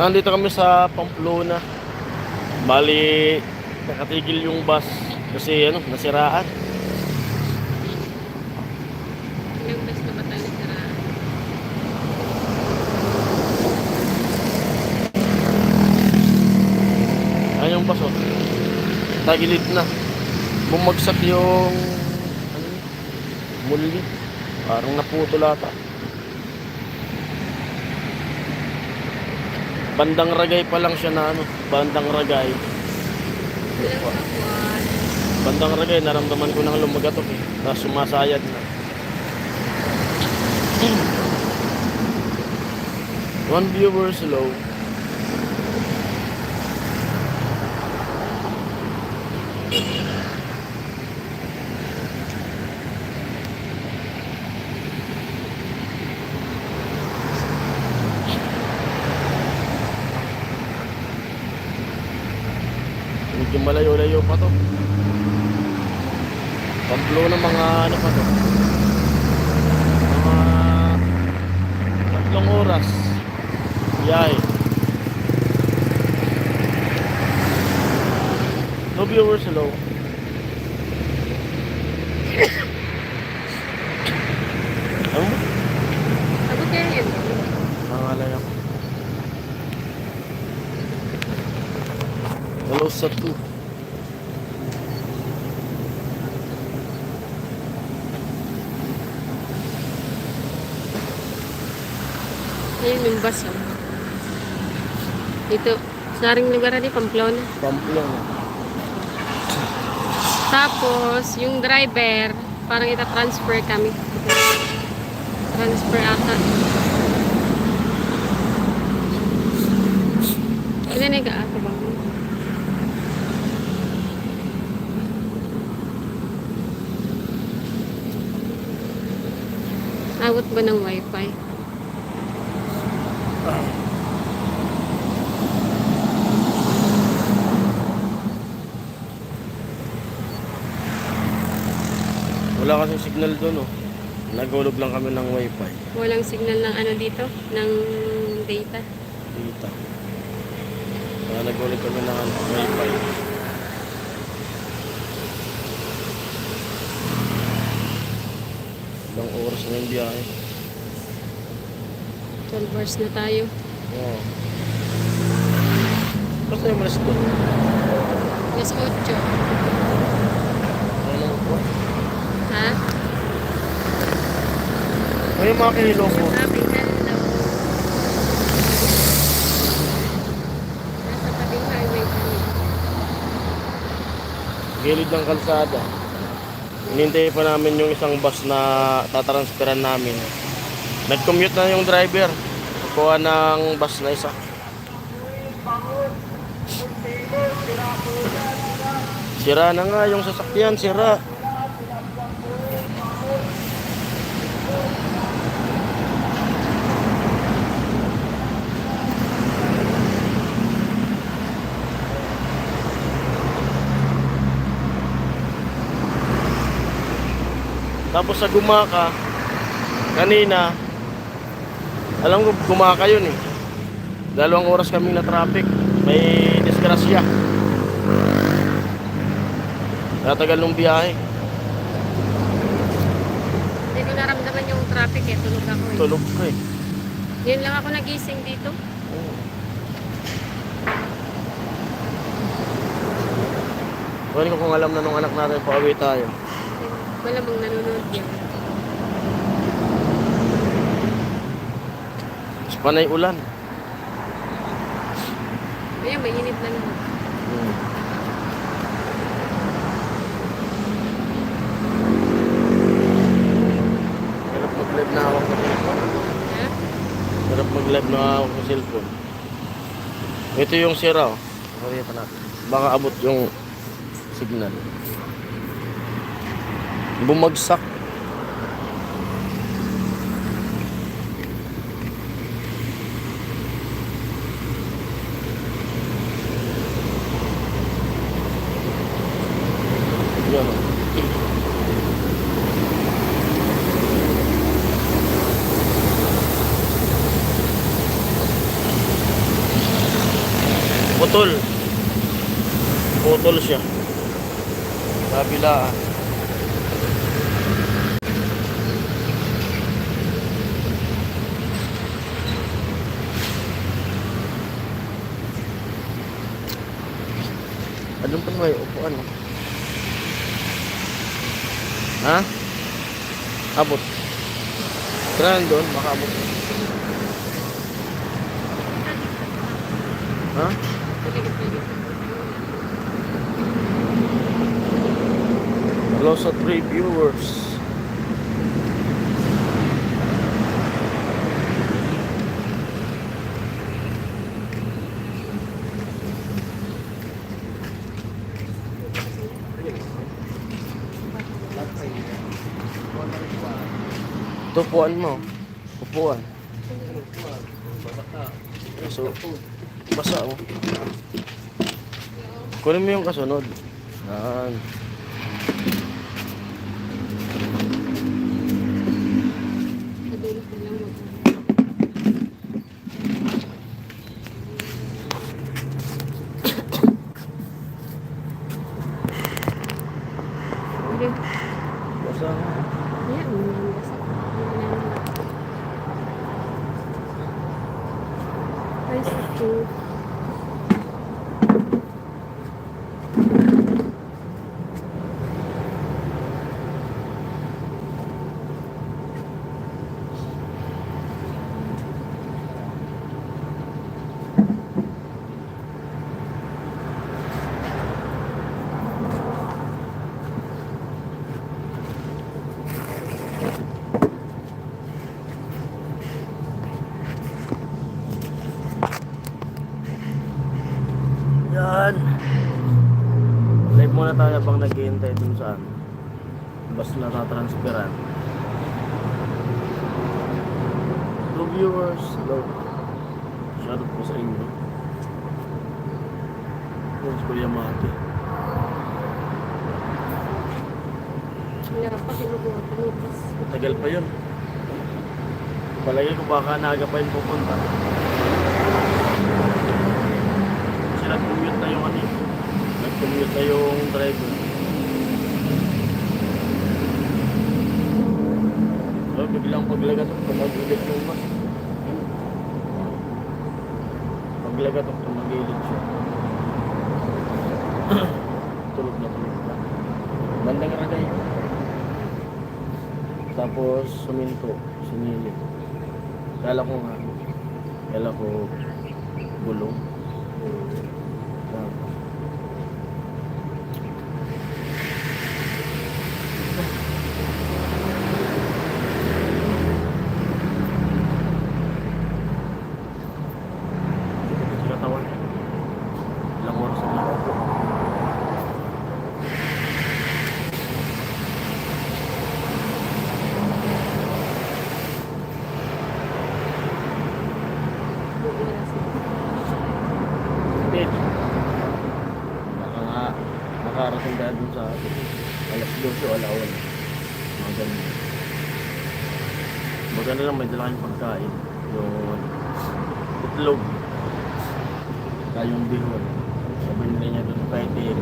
Nandito kami sa Pamplona. Bali, nakatigil yung bus kasi nasiraan. Ilang beses na ba tayo nasiraan? Ayan yung bus, oh. Tagilid na. Bumagsak yung muli. Parang naputol ata. Bandang Ragay pa lang siya na Bandang Ragay. Ilang kawan? Bandang Ragay, naramdaman ko nang lumagatok eh. Tapos sumasayad na. One viewer slow. Medyo malayo-layo pa to. Pamplona mga pa to. Mga 3 oras. Biyahe. No viewers hello. Ano mo? Abot kaya yun? Nangalay ako. Hello sa 2. Ayun yung bus, oh. Dito, sa ring lugar ni Pamplona. Pamplona. Tapos, yung driver, parang ita-transfer kami. Transfer ata. Ilan na yung ata ba? Awat ba ng wifi? Wala kasing signal doon, oh. Nagulog lang kami ng wifi. Walang signal ng ano dito? Ng data? Dito. Kaya nagulog kami ng wifi. Ilang oras na yung biyahe. 12 hours na tayo. Oo. Basta yung malas doon. Yes, 8. Ano po? Ha? May mga kilo po. Sabi, hello. Nasa tabing highway kami. Gilid ng kalsada. Hinintay pa namin yung isang bus na tatransferan namin. Nag-commute na yung driver. Kukuha ng bus na isa. Sira na nga yung sasakyan, sira. Tapos sa Gumaka, kanina, alam ko Gumaka yun eh. 2 oras kaming na traffic. May disgrasya. Natagal ng biyahe. Hindi ko naramdaman yung traffic eh. Tulog ako eh. Tulog ko eh. Yun lang ako nagising dito. Kunin ko kung alam na nung anak natin pauwi tayo. Malamang nanonood yun. Mas panay ulan. Ayun, mainit na naman. Hirap mag-live na hawak sa cellphone. Ha? Hirap mag-live na hawak sa cellphone. Ito yung sira, oh. Pakita pa natin. Baka abot yung signal. Bumagsak. Yan, oh. Putol. Putol siya. Kabilaan. Ano pa may upuan? Ha? Abot. Kailangan doon, makaabot. Ha? Hello sa 3 viewers. Ito upuan mo. Upuan. So, basa mo. Kunin mo yung kasunod. Yan. Basa mo. Yan. Live muna tayo habang nag-iintay dun sa ano. Basta natatransferan. 2 viewers. Hello. Shoutout po sa inyo. Yan si Kuya Mati. Tagal pa yun. Palagi ko baka naaga pa yung pupunta. Nag-commute na yung ano, nag-commute na yung driver. So, biglang paglagatok tumagilid yung mas. Paglagatok tumagilid siya. Tulog na. Bandang ragay. Tapos suminto, sinilip. Kala ko gulong. Ilang oras na lang. Nakarating dahil dun sa alas 12 o alawan. Mga ganun. Maganda lang, may dala kayong pagkain. Yung itlog. Kayong bihon. Sabi nila niya dun kay TX.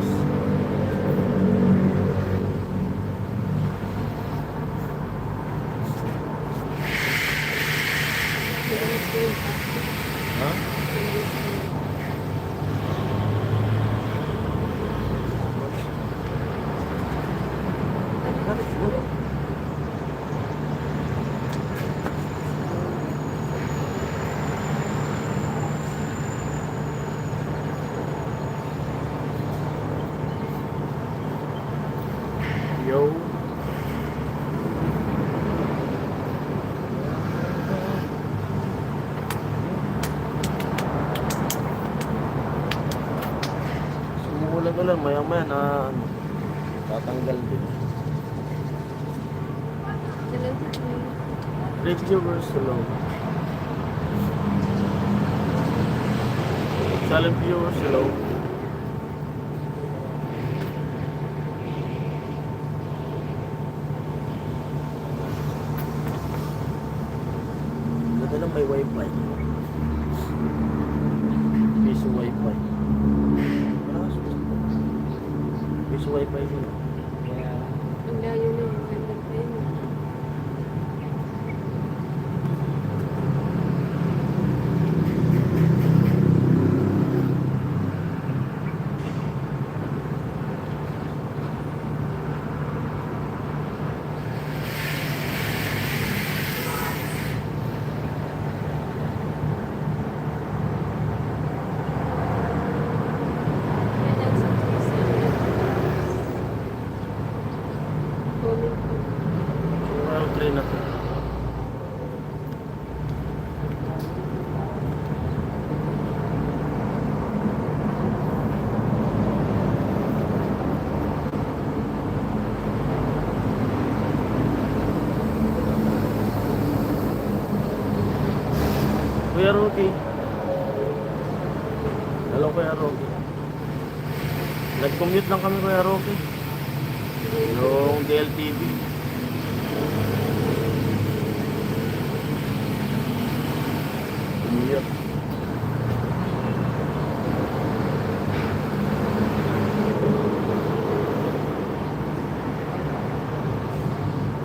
Ha? Yo. Sumulan-ulan, maya-maya na ano, tatanggal din. Great viewers, hello. Silent viewers, hello. Ganda lang may wifi. Piso wifi. Bay yun. Kaya, Ang layo na yun. Ganda pa yun. Yan ang success. Comment ko. Siguro 3 na to. Kuya Rocky. Hello Kuya Rocky. Nag-commute lang kami Kuya Rocky. Yung DLTV. Commute.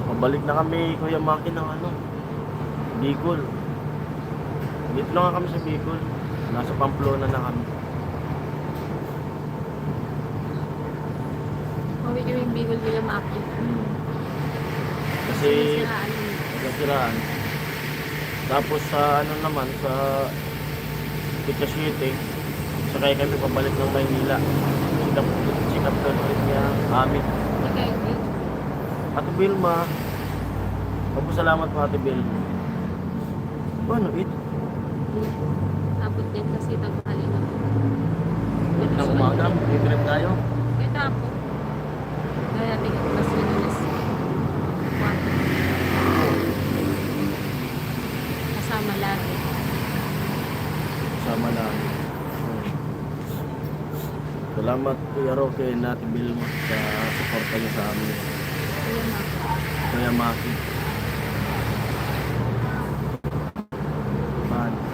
Pabalik na kami Kuya Maki ng ano, Bicol. Dito lang kami sa Bicol. Nasa Pamplona na kami. Pauwi kami yung Bicol nila Maki. Kasi Nasiraan yun. nasiraan. Tapos sa ano naman sa Pica City, sakay kami pabalik ng Maynila. Sikap doon ulit niya amin. Okay, okay. Ate Vilma. Salamat po Ate Vilma. Ano it? Abot din kasi tanghali na. Ito ng umaga. May tayo. Kaya tapo. Kaya tingin ko mas yun alas 4. Kasama lagi. Sama na. Salamat Kuya Roque and Ate Vilma sa suporta niyo sa amin. Kaya Maki. Kuya Maki.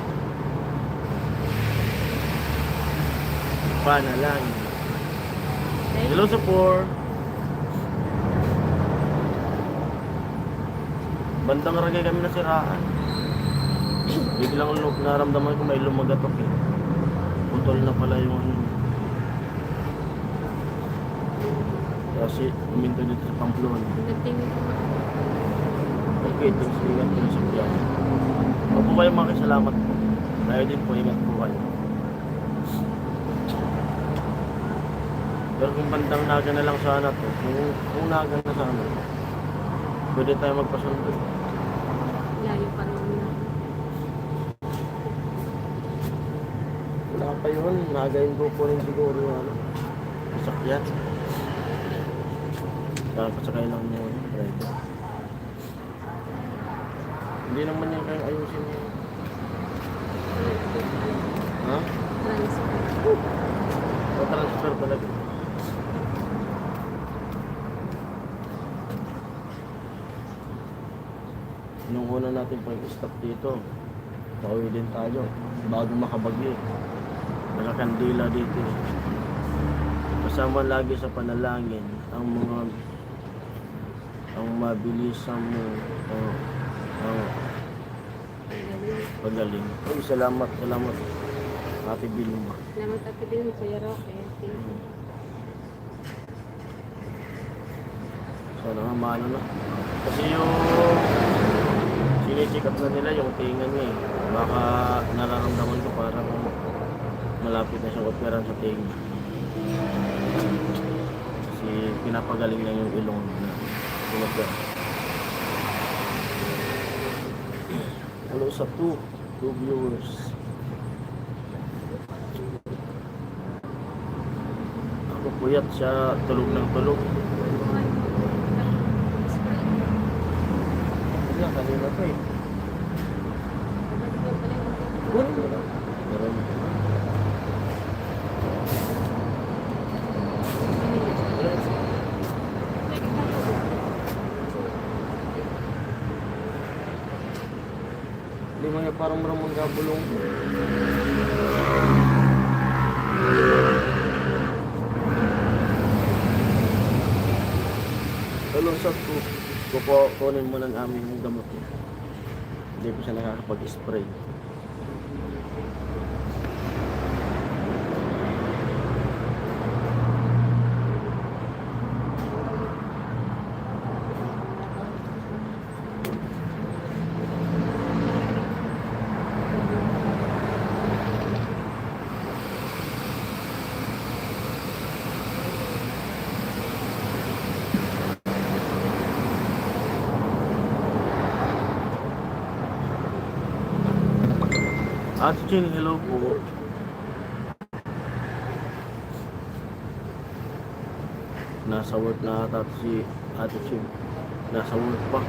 Panalangin. Hello sa poor. Bandang Ragay kami nasiraan. Biglang naramdaman ko may lumagatok eh. Putol na pala yung ano. Kasi uminto dito sa Pamplona. Nagtingin ko nga. Okay, thanks. Ingat po sa biyahe. Huwag po kayo makisalamat po. Tayo din po, ingat po kayo. Pero kung bandang Naga na lang sana to, kung Naga na sana, pwede tayo magpasundo. Layo pa naman na. Wala pa yun, Nagayin ko po rin siguro yung ano, sasakyan. Pasakay lang mo yung driver. Hindi naman yan kayong ayusin yun. Ha? Transfer. Pa-transfer talaga. Nung una natin pag-stop dito, pauwi din tayo bago makabagyo. Nakakandila dito. Kasama lagi sa panalangin ang mabilisan mo ang pagaling. Ay, salamat Ate Vilma. Salamat Ate Bill, Kuya Roque. Thank you. Sana nga maano na. Kasi yung sinicheck up na nila yung tinga niya eh. Baka nararamdaman ko parang malapit na siyang operan sa tinga. Kasi pinapagaling lang yung ilong na sinopera. Hello sa two viewers. Ako puyat siya, tulog ng tulog. Wala, kanina pa eh. Meron. Hindi mo niya parang maramang gabulong. Lunsot ko. Kunin mo ng aming gamot. Hindi ko siya nakakapag-spray. Ate Ching, hello po. Nasa work na ata si Ate Ching. Nasa work pa.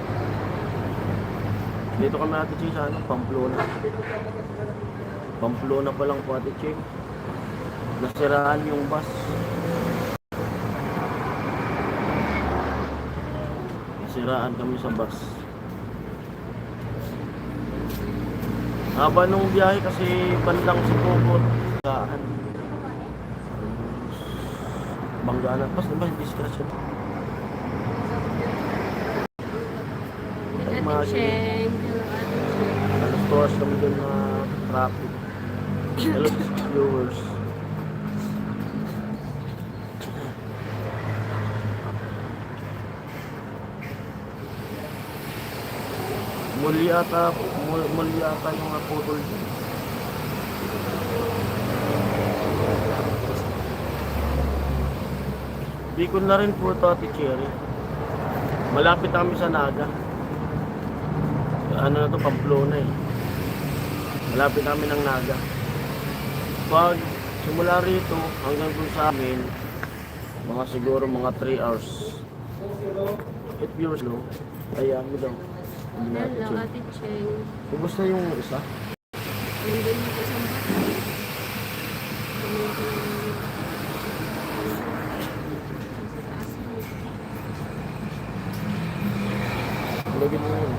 Dito kami Ate Ching sa ano, Pamplona. Pamplona pa lang po Ate Ching. Nasiraan yung bus. Nasiraan kami sa bus. Haba nung biyahe kasi bandang si Pupot. Saan? Banggaan. Pas na ba yung discretion? Ate Imagine. Cheng. Hello, Ate Cheng. Alas 2 hours kami dun na traffic. Hello viewers. Muli ata yung naputol dyan. Bicol na rin po ito Ate Cherry. Malapit kami sa Naga. Ano na to, Pamplona eh. Malapit kami ng Naga. Pag simula rito hanggang dun sa amin, mga siguro mga 3 hours. 8 viewers no? Ayan mo daw. Hello, Ate Cheng. Kumusta yung isa? Nandun yung isang bata. Lagyan mo yun.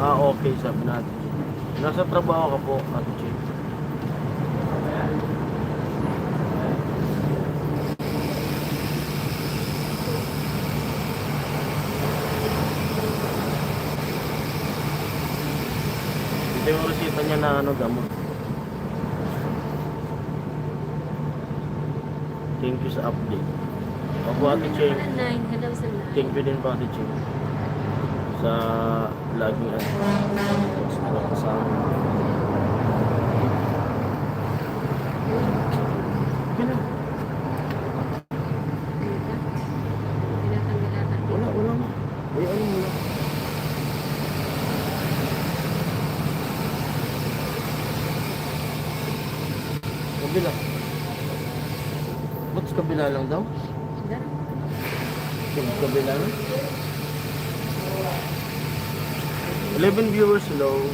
Okay, sabi natin. Nasa trabaho ka po, Ate Ching. Ito yung resita niya na ano, gamot. Thank you sa update. Ako Ate Ching. Hello sa nine. Thank you din po Ate Ching. Sa laging kasama. Ganun. Tinatanggal ata. Wala mo. Ay, ano mo lang. Kabila. Ba't sa kabila lang daw? Kabila lang? 11 viewers, hello.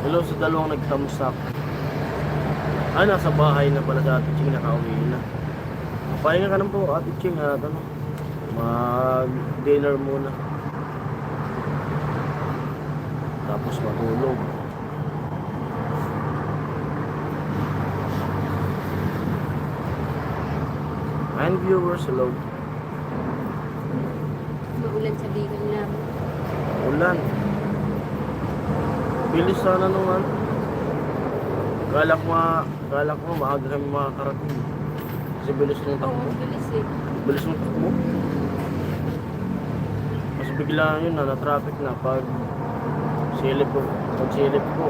Hello sa dalawang nag-thumbs up. Nasa bahay na pala sa Ate Ching, nakauwi na. Pahinga ka na po Ate Ching, mag-dinner muna. Tapos matulog. And viewers, hello. Maulan sa Bicol na. Ulan. Bilis sana nung ano. Kala ko maaga kami makakarating. Kasi bilis nung takbo. Oo, bilis eh. Bilis nung takbo. Mas bigla yun na-traffic na pag silip ko.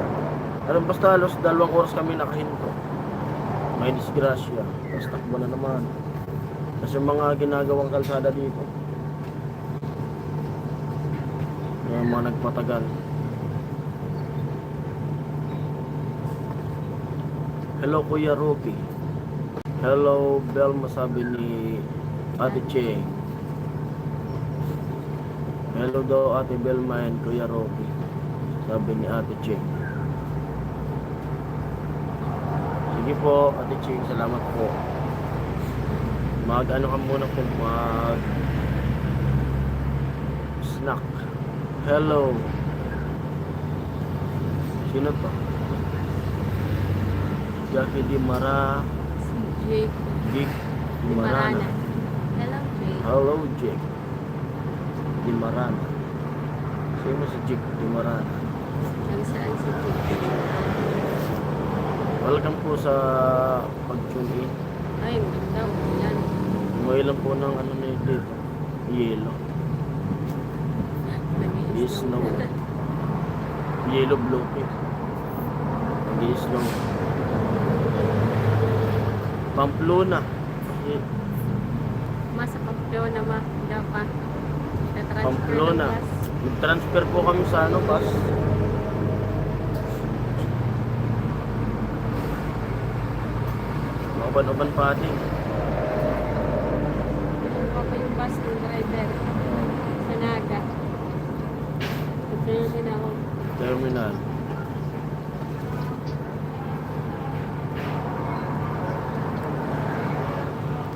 Ano basta halos 2 oras kami nakahinto. May disgrasya. Tapos takbo na naman. Kasi mga ginagawang kalsada dito. Yung mga nagpatagal. Hello Kuya Ruby. Hello Belma, sabi ni Ate Cheng. Hello daw Ate Belma and Kuya Ruby, sabi ni Ate Cheng. Sige po, Ate Ching, salamat po. Mag ano ka muna po, mag snack. Hello. Sino to? Jackie Di Mara. Si Jake. Jake Di Marana. Marana. Hello, Jake. Hello, Jake Di Marana. Sino si Jake Di Marana? Ang saan si Jake? Welcome po sa pag-tune in. Ay, maganda. Yan. Umuwi lang po ng ano na dito. Yellow. Snow. Yellow blue pink. Snow. Pamplona. Masa Pamplona ma. Dapat. Pamplona. Nag-transfer po kami sa ano, bus. Uban-uban pa atin. Ano pa yung bus ng driver? Sa Naga. Ito din ako. Terminal.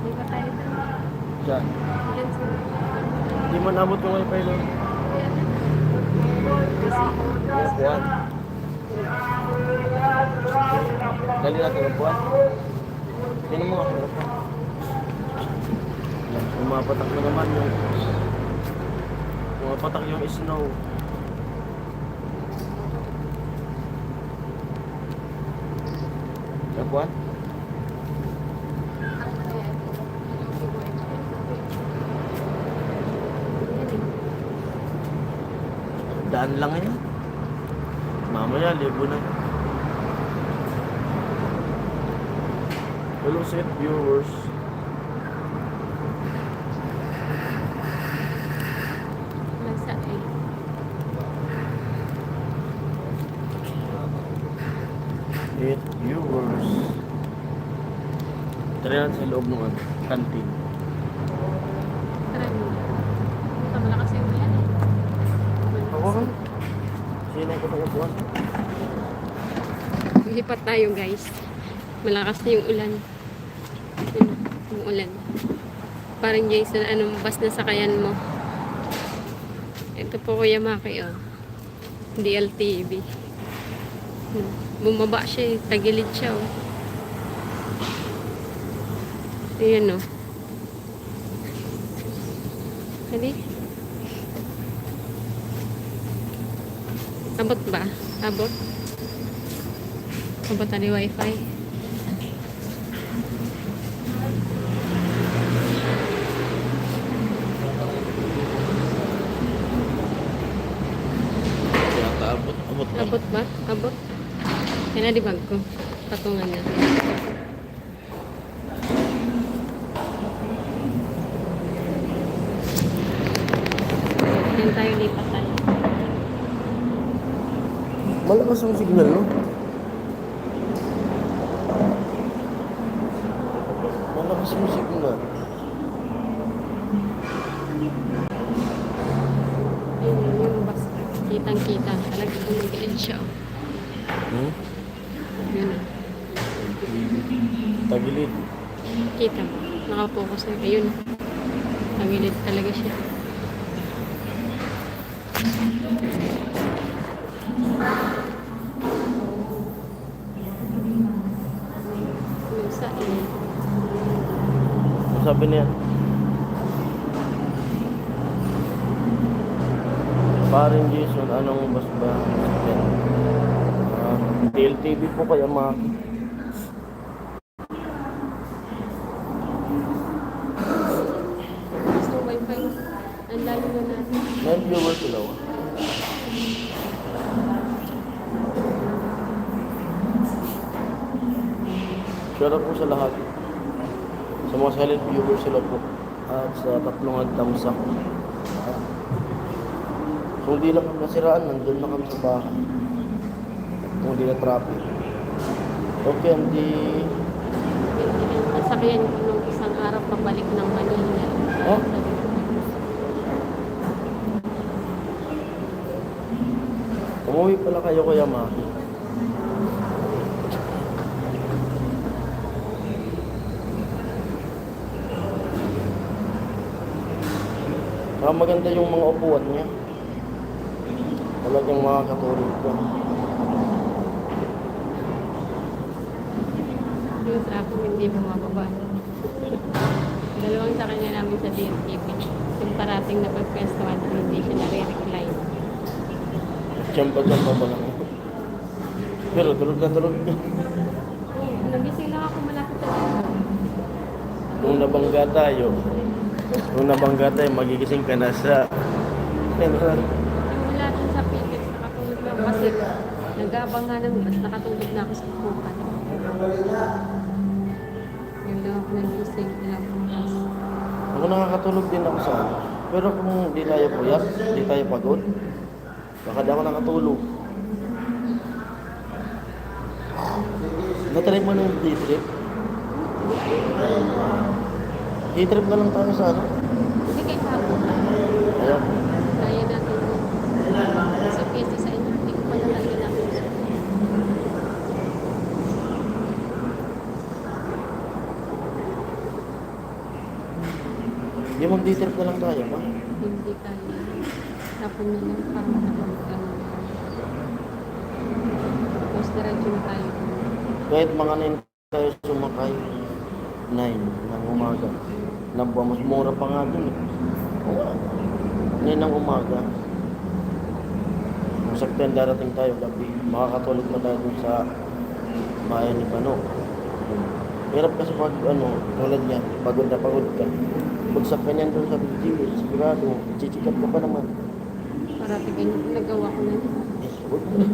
Di ba tayo doon? Diyan. Yan sa... Hindi man abot yung wifi doon. Buwan. Dali natin ang buwan. Tingnan mo ako. Pumapatak na naman yung pumapatak yung snow. Ang buwan? Daan lang yan. Mamaya, libo na. Hello set viewers. Nasa A. Set viewers. Tara yan sa loob ng kantin. Tara mo. Malakas yung ulan eh. Ako ka? Sino ko ng buwan? Lipat tayo guys. Malakas na yung ulan. Yun, yung ulan. Parang Jason, anong bus na sakayan mo? Ito po Kuya Maki, oh. DLTV. Bumaba siya eh. Tagilid siya, oh. Ayan, oh. Hali. Abot ba? Abot? Abot na wifi. Yata abot. Abot ba? Abot ba? Abot? Yan na di bag ko. Patungan na. Yan tayo, lipat tayo. Malakas ang signal, no? Malakas ang signal. Ayun, yung bus. Kitang-kita. Talagang tumigilid siya. Oh. Hmm? Yun. Tagilid. Kita mo. Nakapokus na. Ayun. Tagilid talaga siya. Yung sa A. Ano sabi niya? Paring Jason, anong bus ba? DLTV po kaya mga Gusto mo wifi? Ang layo na natin. may viewers sila. Oh. Share out po sa lahat. Sa mga silent viewers sila po. At sa tatlong tamsak. Kung di na kami nasiraan, nandun na kami sa bahay. Kung di na traffic. Okay, hindi... Sasakyan ko nung isang araw pabalik ng Manila. Oh? Umuwi pala kayo Kuya Maki. Maganda yung mga upuan niya. Talagang makakatulog ka. Yung sa akin, hindi bumababa. Dalawang sa kanya namin sa DMTV. Yung parating na pagpwestuhan, hindi siya nare-recline. Tiyamba-tiyamba pa lang. Pero tulog na tulog ka. Nagising lang ako malapit sa dito. Nung nabangga tayo, magigising ka na sa... Yung wala dun sa pickets, nakatulog lang kasi nag-aabang nga ng bus, nakatulog na ako sa kupan. Yung lang ako nagising, ilang oras. Ako nakakatulog din ako sa ano. Pero kung di tayo puyat, di tayo pagod, baka di ako nakatulog. Natry mo na yung day trip? Day trip na lang tayo sa ano? Hindi kayo hapon na. Ayan. Kaya natin yun. Sa piyesta sa inyo, hindi ko pa nalagyan natin. Di mag-day trip na lang tayo, ba? Hindi kaya. Hapon na lang parang nakapag-ano. Tapos diretso na tayo. Kahit mga 9 tayo sumakay, 9 ng umaga. Mas mura pa nga dun eh. Oo. 9 ng umaga. Kung saktan darating tayo gabi, makakatulog na tayo dun sa bayan ni Pano. Hirap kasi pag tulad niya, pagod na pagod ka. Bagsak ka niyan dun sa BGB, sigurado, chichikat ka pa naman. Parati ganyan, nagawa ko na yun. Huwag mo na.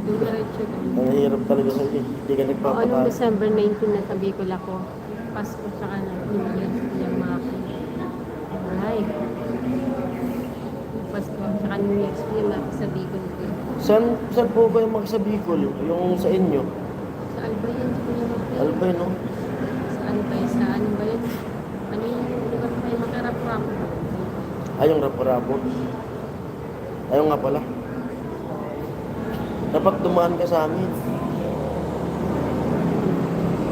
Yung diretso ko. Ang hirap talaga sa iyo. Hindi ka Nung nagpapatalo. December 19 na sa Bicol ako, Pasko tsaka na New Year's yung mga ay. Pasko tsaka New Year's yung mga sa Bicol ko. Saan po kayo magsabikol? Yung sa inyo? Sa Albayan, sa Kuya Mapay. Albay, no? Sa Albay, sa ano ba yun? Ano yung lugar pa yung makarap-rap? Yung rapo-rapo. Ayun nga pala. Dapat dumaan ka sa amin.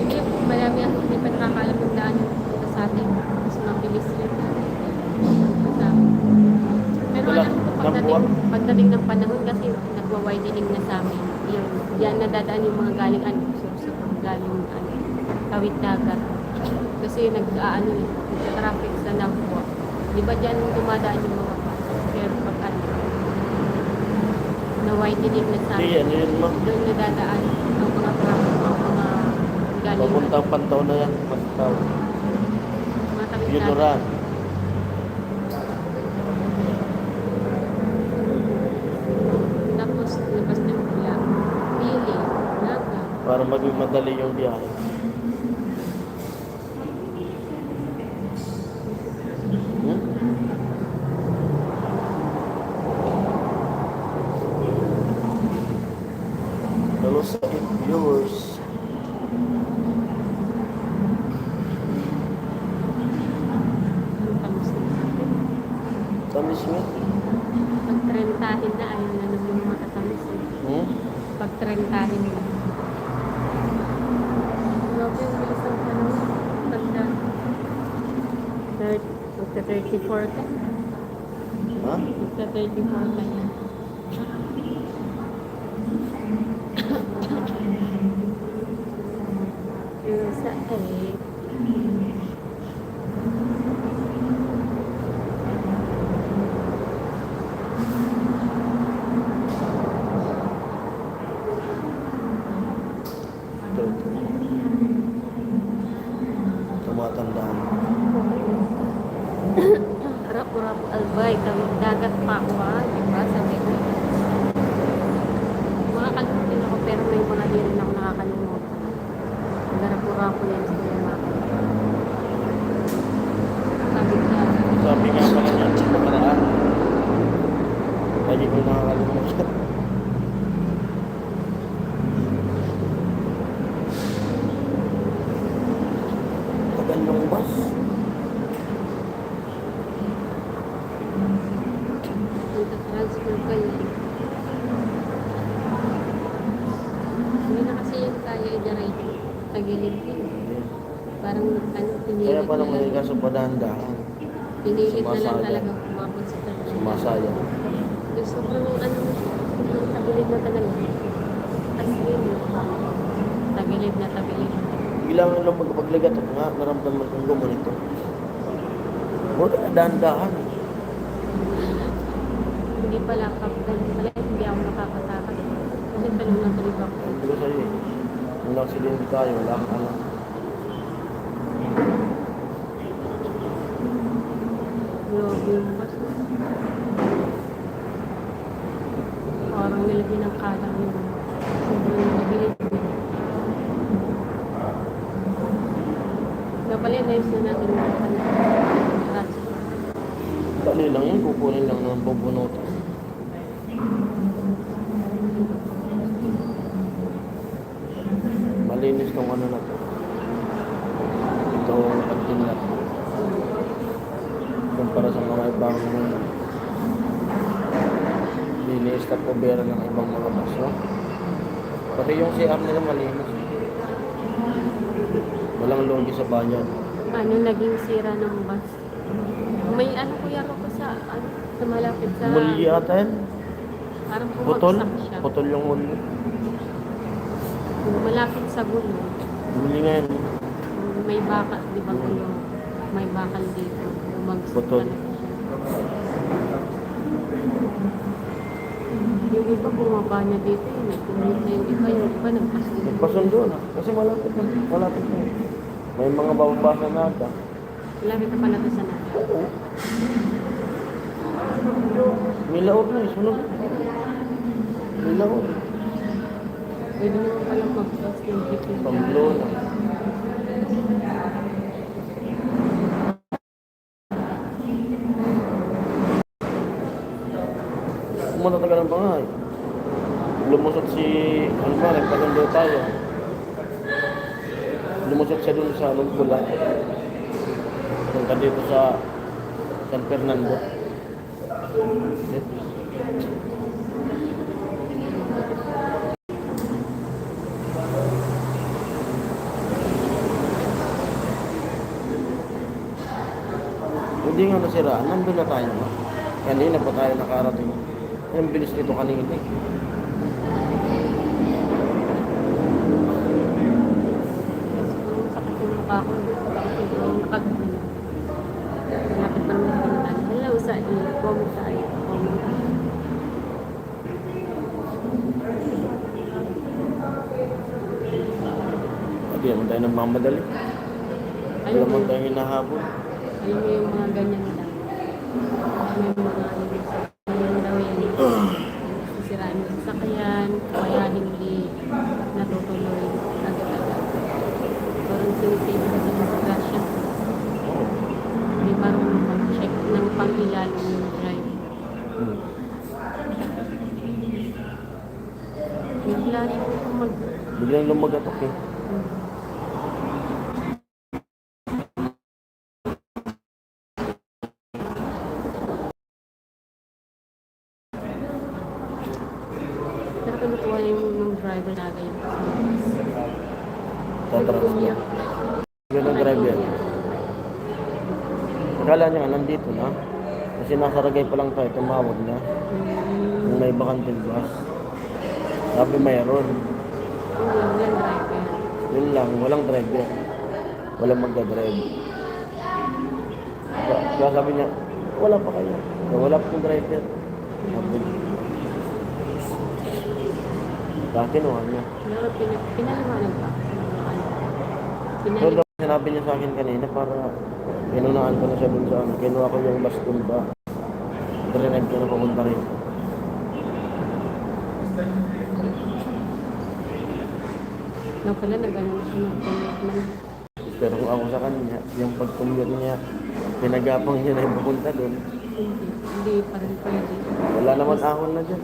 Hindi, marami ang hindi pa nakakaalam yung daan yung punta sa atin. Mas mabilis rin. Sa amin. Pero Wala. alam ko, pagdating ng panahon kasi nagwa-widening na sa amin. Yung, yan nadadaan yung mga galing susunod galing Kawit Dagat. Kasi nagka-traffic sa Nagwa. Di ba dyan dumadaan yung mga bus? Pero pag na-widening na sa Hindi, amin. ano yun, ma? Doon nadadaan ang mga traffic, ang mga galing. Papuntang Pantaw na yan. Pantaw. Mga Kawit Dagat. Yunuran. Tapos, labas ng pula. Pili. Naga. Para maging madali yung biyahe. Hmm? Hello sa viewers. Ang tamis na sa akin. Tamis mo? Pag-trentahin na, ayaw na naman yung matatamis eh. Hmm? Pag-trentahin na. Grabe, ang bilis ng panahon. Tanda. 34 ka. Ha? 34 ka na. Yung sa Tumatandaan. Rapo-rapo albay, Kawit Dagat pa ako diba? Sabi ko. Makakalimutin ako pero may mga di rin ako nakakalimutan. Rapo-rapo yan sa Kuya Mapay. Kawit Dagat. Sabi nga pala niya, nakaraan. Lagi ko nakakalimutan. Tagal ng bus. Nagta-transfer kayo. Hindi na kasi yan kaya i-direct. Tagilid din. Parang Kaya pinili pa naman yung kaso padahan-dahan. Pinilit na lang Sumasaya. talaga kumapot sa talaga. Sumasaya. Sobrang sobrang tagilid na talaga. As in, tagilid na tagilid. Bilang lang magpaglagat at nga, naramdaman kong gumanito. Huwag ka dahan-dahan. Hindi pala kapag pala hindi ako nakakatakot. Kasi talong na talong ako. Hindi ko sa'yo eh. Nung aksidente tayo, wala kang alam. Grabe yung bus. Parang nilagyan ng kalang yun. Sobrang tagilid. Kapala yung lives na natin yung karas. Dali lang yan, kukunin lang ng bubunutan. Malinis tong ano na to. Itong pagtinlat. Kumpara sa mga ibang linis at kubera ng ibang mga baso. Pati yung CR nila malinis. Walang logi sa banyan. Ano naging sira ng bus? May ano kuya ko sa malapit sa... Muli ata yan. Parang Putol. bumagsak siya. Putol yung muli. Malapit sa gulo. Muli nga yan. May bakal, di ba gulo? May bakal dito. Bumagsak Putol. talaga siya. Yung iba bumaba na dito yun. Nagkumit na yung iba nagpasundo. Nagpasundo na. Kasi malapit na. Malapit na. May mga bababasa na ata. Malapit na pala to sa natin. May laot na eh. Sunod. May laot. Pwede naman palang mag-post ng video. Pamblo na. Matatagal ang bangay. Lumusot si, ano ba, nagpasundo tayo. Lumusot siya dun sa Lugpula. Punta dito sa San Fernando. Hindi nga nasiraan, nandun na tayo. Kanina pa tayo nakarating. Ang bilis nito kanina eh. Sakit yung mukha ko. Sobrang nakagano. Malapit pa naman pinuntan. Hello sa comment tayo. Comment. Hindi naman tayo nagmamadali. Wala naman tayo hinahabol. Alam mo yung mga ganyan lang. May mga ganyan daw yan. Sisiraan yung sasakyan, kaya hindi natutuloy agad-agad. Parang sinisave na sa disgrasya. Hindi marunong mag-check ng pang-ilalim yung drive. Bigla siya Biglang lumagatok eh. Pero kinukuha yung driver na ganyan. Tatransfer. Yun ang drive yan. Akala niya nandito na. Kasi nasa Ragay pa lang tayo, tumawag na. Kung may bakanting bus. Sabi mayroon. Yung driver. Yun lang, walang driver. Walang magdadrive. Kaya sabi niya, wala pa kayo. Wala pa yung driver. Sabi niya. Kinuha niya. Pero pinaliwanag pa. So, Pinaliwanag. daw, sinabi niya sa akin kanina para inunaan ko na siya dun sa ano. Kinuha ko yung bus dun ba. Drive ko na papunta rin. Na pala nag-ano siya ng Pero kung ako sa kanya, yung pag-commute niya, pinagapang niya na yung papunta dun. hindi pa rin pwede. Wala naman ahon na dyan.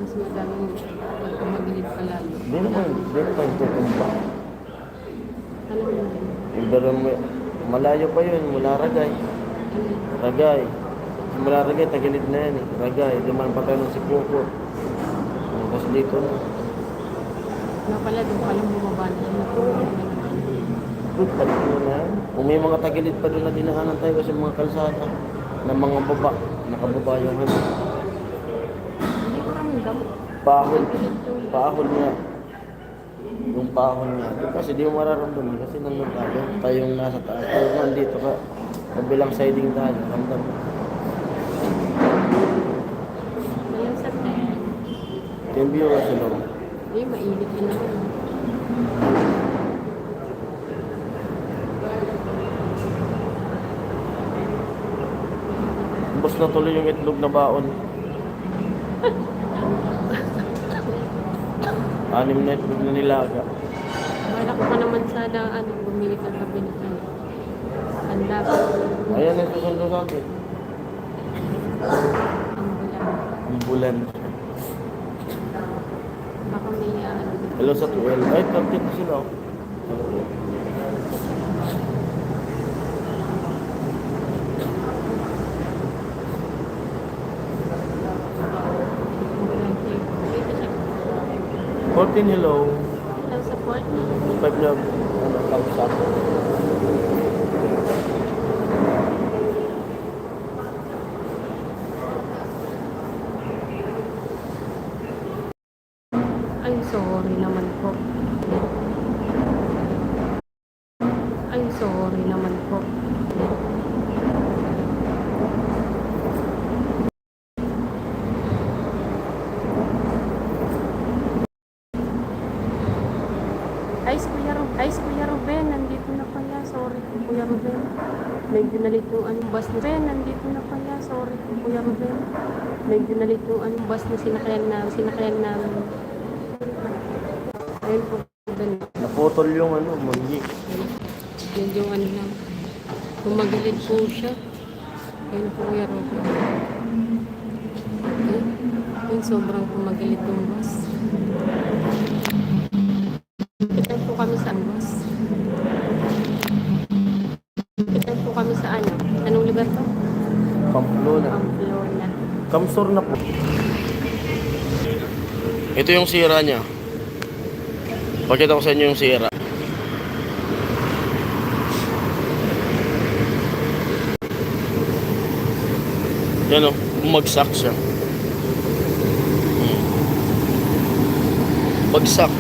Mas madaming pagkamagilid pa lalo. Hindi naman tutumba. Alam mo yun. Pero malayo pa yun, mula Ragay. Ragay. Mula Ragay, tagilid na yan eh. Ragay, duman pa tayo ng Sipuko. Tapos dito na. Na pala doon palang bumaba na siya. Good, palit mo na yan. Kung may mga tagilid pa doon na dinaanan tayo kasi mga kalsada. ng mga baba. Nakababa yung ano. Hindi ko ramdam. Pahon. Pilit yung Pahon nga. Yung pahon nga. Kasi di mo mararamdaman kasi nandun tayo. Tayong nasa taas. Tayo nandito ka. Kabilang siding tayo. Ramdam mo. malamsat na yan. Yung view kasi no. Hindi, mainit yun naman. Ubos na tuloy yung itlog na baon. 6 na itlog na nilaga. Wala ko pa naman sana bumili ng kabinet ng handa pa. Ayan ang susundo sa akin. Ang bulan. Ang bulan. Baka may Hello sa 12. Ay, 30 na sila. Oh. Dito siya. 14, hello. Lang sa port. 5 na, ano, thumbs up. Ay, sorry naman po. Ay, sorry naman po. Ay, si Kuya Ruben, nandito na pala. Sorry po, Kuya Ruben. Medyo nalit yung bus na Ben, nandito na pala. Sorry po, Kuya Ruben. Medyo nalit yung bus na sinakayan namin. Ayun po, Ben. Naputol yung ano, manggi. Yun yung lang. Tumagilid po siya. Ayun po, Kuya Ruben. Okay. Yung sobrang tumagilid yung bus. Kita po kami sa bus. Kita po kami sa Anong lugar to? Pamplona. Pamplona. Kamsor na po. Ito yung sira niya. Pakita ko sa inyo yung sira. Yan o, bumagsak siya. Bagsak.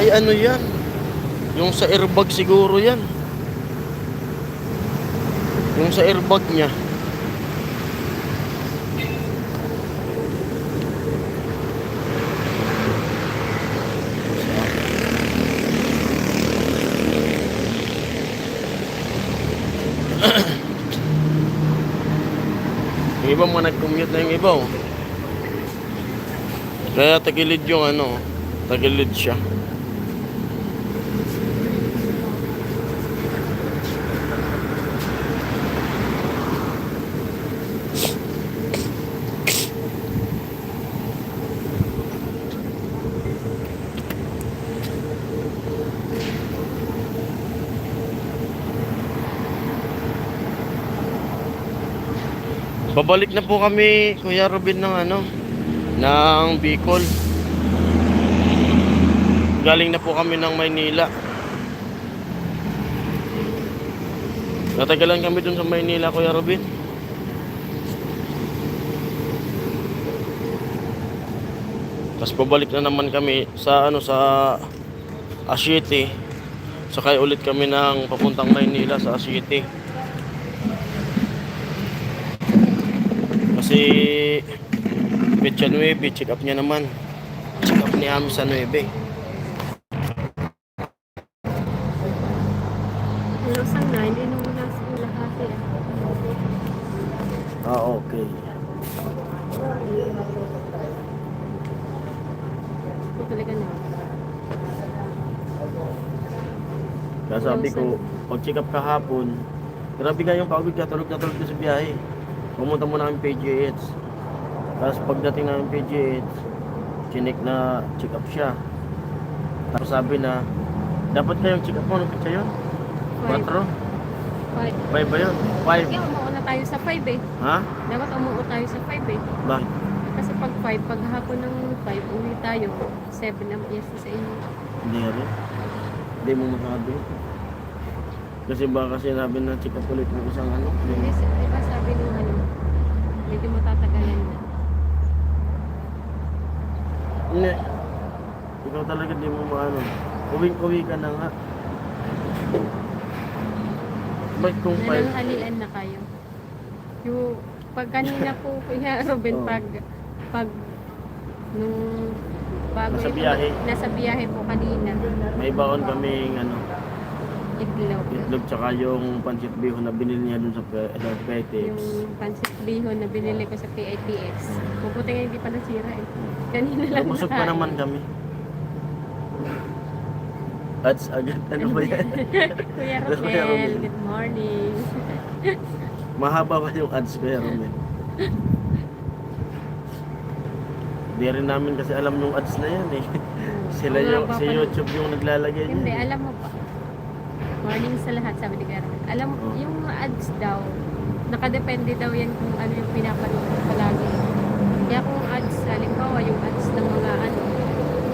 Ay ano yan? Yung sa airbag siguro yan. Yung sa airbag niya. Yung iba mga nag-commute na yung iba oh. Kaya tagilid yung tagilid siya. Babalik na po kami, Kuya Robin, ng Bicol. Galing na po kami ng Maynila. Natagalan kami dun sa Maynila, Kuya Robin. Tapos babalik na naman kami sa Asiyete. Sakay ulit kami ng papuntang Maynila sa Asiyete. Kasi Petsa 9, check up niya naman. Check up ni Ami sa 9. Lusang na, hindi nung nasa lahat eh. Ah, okay. Ito talaga na. Kaya sabi ko, pag check up kahapon, grabe nga yung pagod ka, tulog na tulog ka sa biyahe. Pumunta muna kami PGH. Tapos pagdating namin PGH, chinik na check up siya. Tapos sabi na, dapat kayong check up mo, ano pa yun? 4? 5. 5 ba yun? 5? Kaya umuuna tayo sa 5 eh. Ha? Dapat umuuna tayo sa 5 eh. Bakit? Kasi pag 5, pag hapon ng 5, uwi tayo. 7 ang yes sa inyo. Hindi rin. Hindi mo masabi. Kasi baka sinabi na check up ulit ng isang ano. Hindi, di ba sabi nung ano, medyo matatagalan na. Hindi. Ikaw talaga di mo maano. Uwing-uwi ka na nga. Ba't kung five? Nananghalian na kayo. Yung pag kanina po, Kuya Ruben, Oo. pag nung bago Nasa ito, biyahe. nasa biyahe po kanina, May baon kaming ano, iglog. itlog tsaka yung pancit bihon na binili niya dun sa Petex. Yung pancit bihon na binili ko sa PITX. Mabuti nga hindi pa nasira eh. Kanina lang Nabusog pa nakain. naman kami. Ads agad. Ano ba yan? Kuya Kuya Romel, Romel. good morning. Mahaba pa yung ads ko yan, Romel. Di rin namin kasi alam yung ads na yan eh. Sila yung, si YouTube yung naglalagay niya. Hindi, alam mo pa. Morning sa lahat, sabi ni Kuya Romel. Alam mo, Oh. yung ads daw, nakadepende daw yan kung ano yung pinapanood mo palagi. Kaya kung ads, halimbawa yung ads ng mga ano,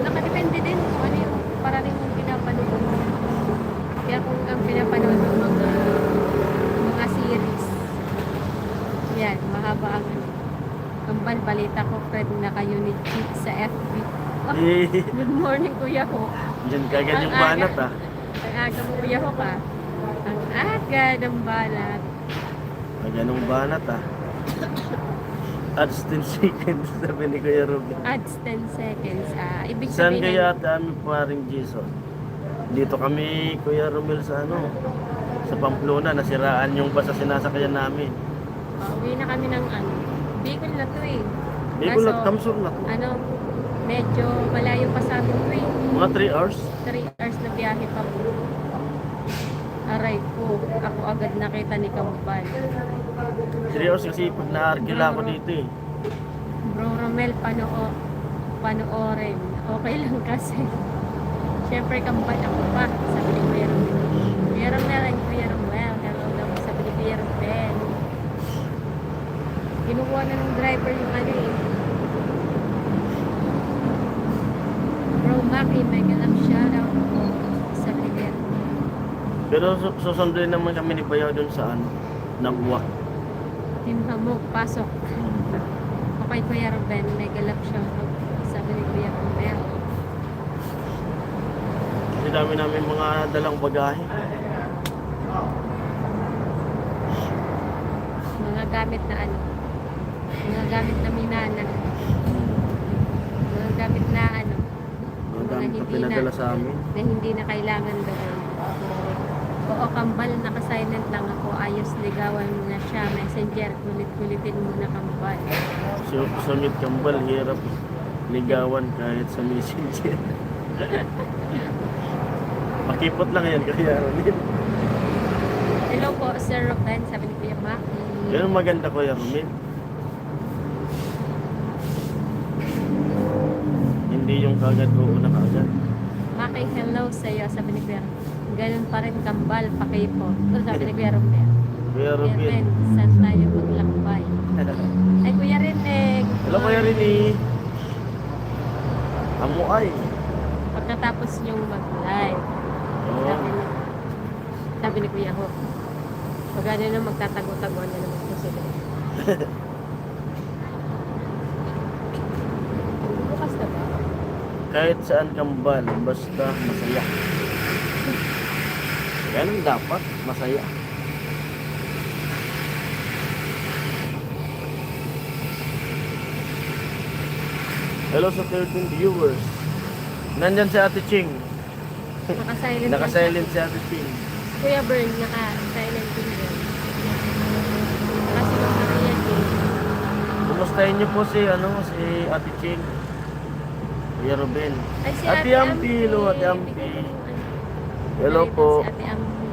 nakadepende din kung ano yung para rin yung pinapanood mo. Kaya kung ang pinapanood mo mga series, yan, mahaba ang ano. Ang balita ko, friend na kayo ni Chick sa FB. Oh, Eh, good morning, Kuya Ho. dyan kagad yung Ang aga. banat ah. Ang aga mo, Kuya Ho ka. Ang aga ng balat. Ganong banat ah. Ads 10 seconds sabi ni Kuya Robin. Adds 10 seconds. Ibig Saan sabihin, kaya kami paring Jason? Dito kami Kuya Romel sa ano? Sa Pamplona, nasiraan yung bus na sinasakyan namin. Uwi na kami ng ano. Bicol na to eh. Bicol Kaso, at Kamsur na to. Ano, medyo malayo pa sa amin to eh. Mga 3 hours. 3 hours na biyahe pa po. Aray po, ako agad nakita ni Kambal. 3 hours kasi pag naarkila ako dito eh. Bro Romel, panoorin. Okay lang kasi. Siyempre, Kambal ako pa. Sabi ni Kuya Romel. Kuya Romel and Kuya Romel. Hello daw, sabi ni Kuya Romel. Kinukuha na ng driver yung ano eh. Bro Maki, may ganap shoutout po sa Lider. Pero susunduin naman kami ni Bayaw dun sa ano, Nagwak. Team Hamog, pasok. Okay, Kuya Ruben, may galap shoutout. Sabi ni Kuya Romel. Kasi dami namin mga dalang bagahe. Mga gamit na ano. Mga gamit na minana. Mga gamit na ano. Mga dami hindi pa pinadala na. sa amin. Na hindi na kailangan doon. Oo, Kambal, naka-silent lang ako. Ayos, ligawan mo na siya. Messenger, kulit-kulitin mo na Kambal. Sumit Kambal, hirap ligawan kahit sa messenger. Pakipot lang yan, Kuya Romel. Hello po, Sir Ruben. Sabi ni Kuya Maki. Yan ang maganda, Kuya Romel. Hindi yung kagad oo na kagad. Maki, hello sa'yo. Sabi ni Kuya Ruben. Ganun pa rin Kambal, pakipot. Ito sabi ni Kuya Ruben. Kuya Kuya Romel. Ren, saan tayo maglakbay? Ay, Kuya Renek. Hello, Kuya Rini. Amo ay. Pagkatapos niyong mag-live, Oo. sabi ni Kuya Ho, pag ano na magtatago-taguan na naman po sila. Bukas na ba? Kahit saan Kambal, basta masaya. Ganun dapat, masaya. Hello sa 13 viewers. Nandyan si Ate Ching. Naka-silent. Naka-silent si Ate Ching. Kuya Bern, naka-silent din yun. Kasi Ma'am Maria din. Kumustahin niyo po si si Ate Ching. Kuya Ruben. Ay, si Ate Ampi, hello Ate Ampi. Bigyan mo ng ano. Hello Balita po. Si Ate Ampi.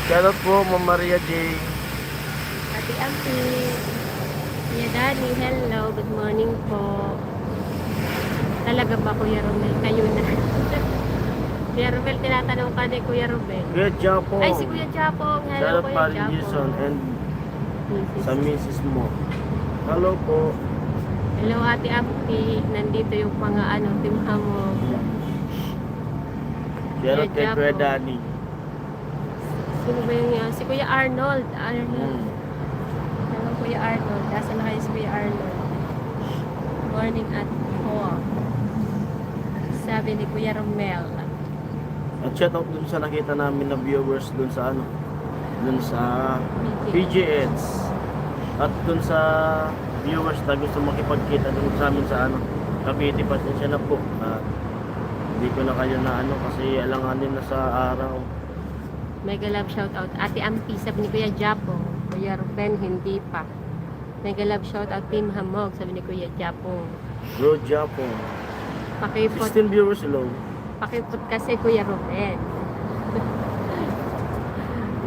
Hello po, Ma'am Maria J. Ate Ampi. Kuya Danny, hello. Good morning po. Talaga ba, Kuya Romel? Kayo na. Kuya Romel, tinatanong ka ni Kuya Romel. Kuya Japo. Ay, si Kuya Japong. Hello, Shout out Kuya Paring Japong. Jason and Mrs. sa misis mo. Hello po. Hello, Ate Ampi. Nandito yung mga Team Hamog. Shoutout kay Kuya Kuya Japo. Danny. Sino ba yung Si Kuya Arnold. Arnold. Hmm. Hello, Kuya Arnold. Nasaan na kayo si Kuya Arnold? Morning at 4. Sabi ni Kuya Romel. At shoutout dun sa nakita namin na viewers dun sa dun sa PGX. At dun sa viewers na gusto makipagkita dun sa amin sa Cavite, pasensya na po. Hindi ko na kayo na kasi alanganin na sa araw. Mega love shoutout. Ate Ampi, sabi ni Kuya Japo. Kuya Ruben, hindi pa. Mega love shoutout Team Hamog, sabi ni Kuya Japo. Bro Japon. Pakipot, 16 viewers low. pakipot kasi Kuya Ruben.